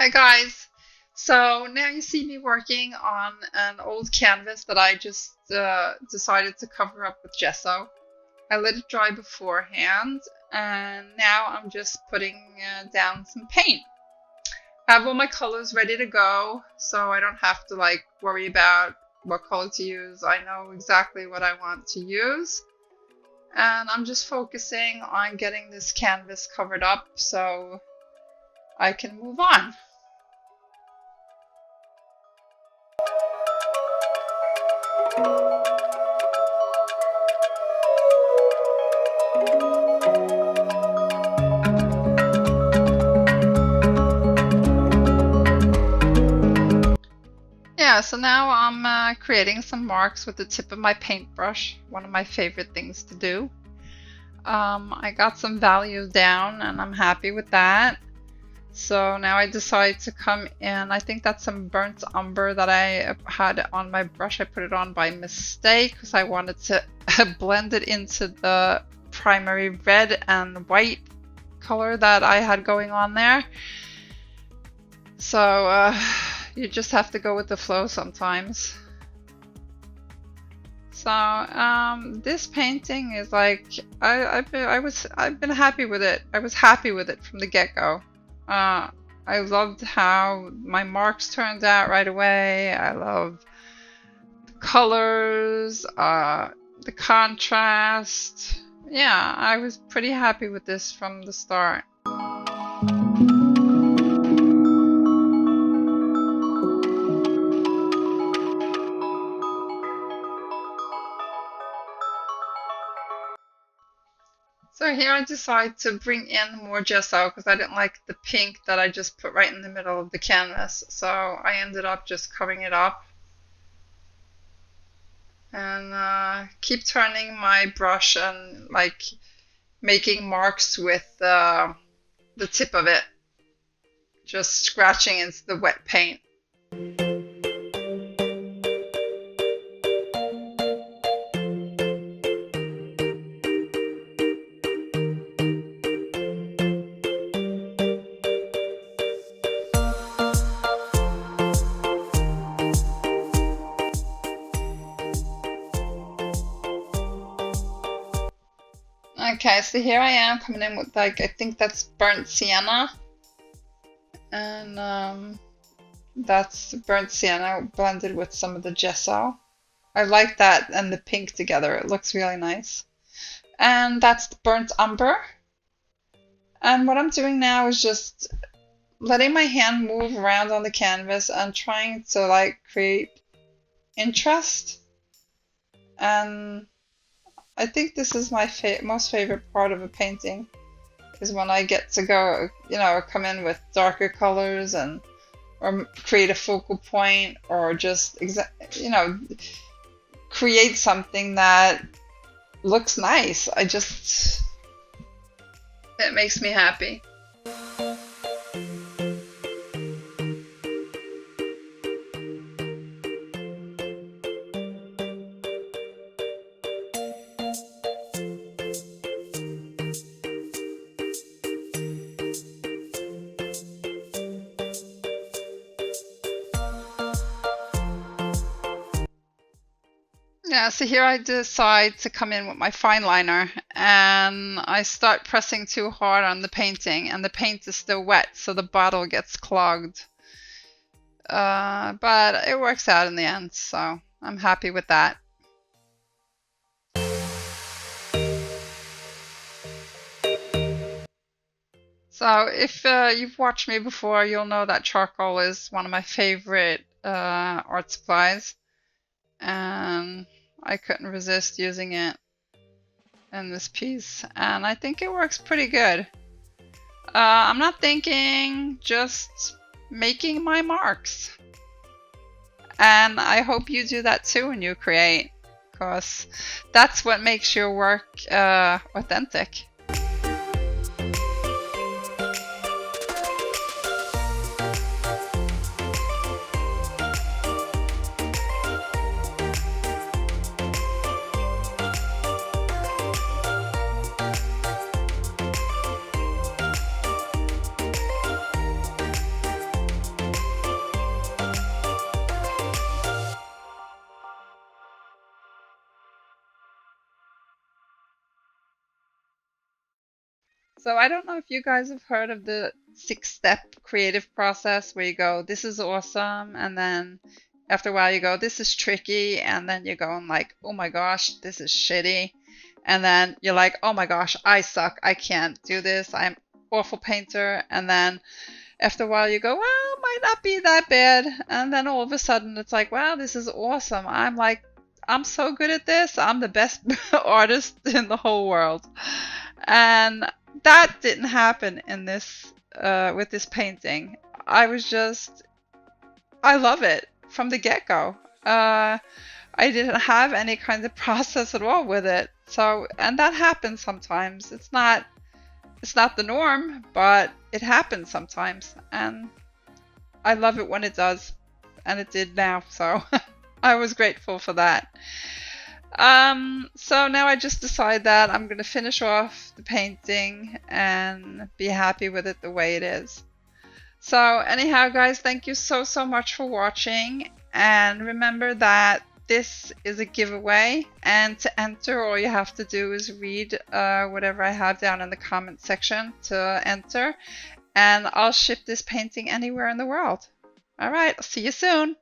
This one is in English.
Hi guys. So now you see me working on an old canvas that I just decided to cover up with gesso. I let it dry beforehand and now I'm just putting down some paint. I have all my colors ready to go so I don't have to worry about what color to use. I know exactly what I want to use and I'm just focusing on getting this canvas covered up so I can move on. Yeah, so now I'm creating some marks with the tip of my paintbrush, one of my favorite things to do. I got some values down and I'm happy with that. So now I decide to come in, I think that's some burnt umber that I had on my brush. I put it on by mistake because I wanted to blend it into the primary red and white color that I had going on there. So you just have to go with the flow sometimes. So this painting is I've been happy with it. I was happy with it from the get-go. I loved how my marks turned out right away. I love the colors, the contrast. Yeah, I was pretty happy with this from the start. So here I decided to bring in more gesso because I didn't like the pink that I just put right in the middle of the canvas. So I ended up just covering it up and keep turning my brush and making marks with the tip of it, just scratching into the wet paint. Okay, so here I am coming in with I think that's burnt sienna. And that's burnt sienna blended with some of the gesso. I like that and the pink together. It looks really nice. And that's the burnt umber. And what I'm doing now is just letting my hand move around on the canvas and trying to create interest. And I think this is my most favorite part of a painting, is when I get to go, come in with darker colors or create a focal point or just, create something that looks nice. It makes me happy. Yeah, so here I decide to come in with my fine liner and I start pressing too hard on the painting and the paint is still wet, so the bottle gets clogged. But it works out in the end, so I'm happy with that. So if you've watched me before, you'll know that charcoal is one of my favorite art supplies. And I couldn't resist using it in this piece, and I think it works pretty good. I'm not thinking, just making my marks. And I hope you do that too when you create, because that's what makes your work authentic. So I don't know if you guys have heard of the 6-step creative process where you go, this is awesome, and then after a while you go, this is tricky, and then you're going like, oh my gosh, this is shitty. And then you're like, oh my gosh, I suck. I can't do this. I'm awful painter. And then after a while you go, well, it might not be that bad. And then all of a sudden it's like, wow, this is awesome. I'm so good at this. I'm the best artist in the whole world. And that didn't happen in this with this painting. I love it from the get-go. I didn't have any kind of process at all with it. So, and that happens sometimes. It's not the norm, but it happens sometimes. And I love it when it does. And it did now, so I was grateful for that. So now I just decide that I'm going to finish off the painting and be happy with it the way it is. So anyhow, guys, thank you so much for watching. And remember that this is a giveaway, and to enter all you have to do is read whatever I have down in the comment section to enter, and I'll ship this painting anywhere in the world. All right, I'll see you soon.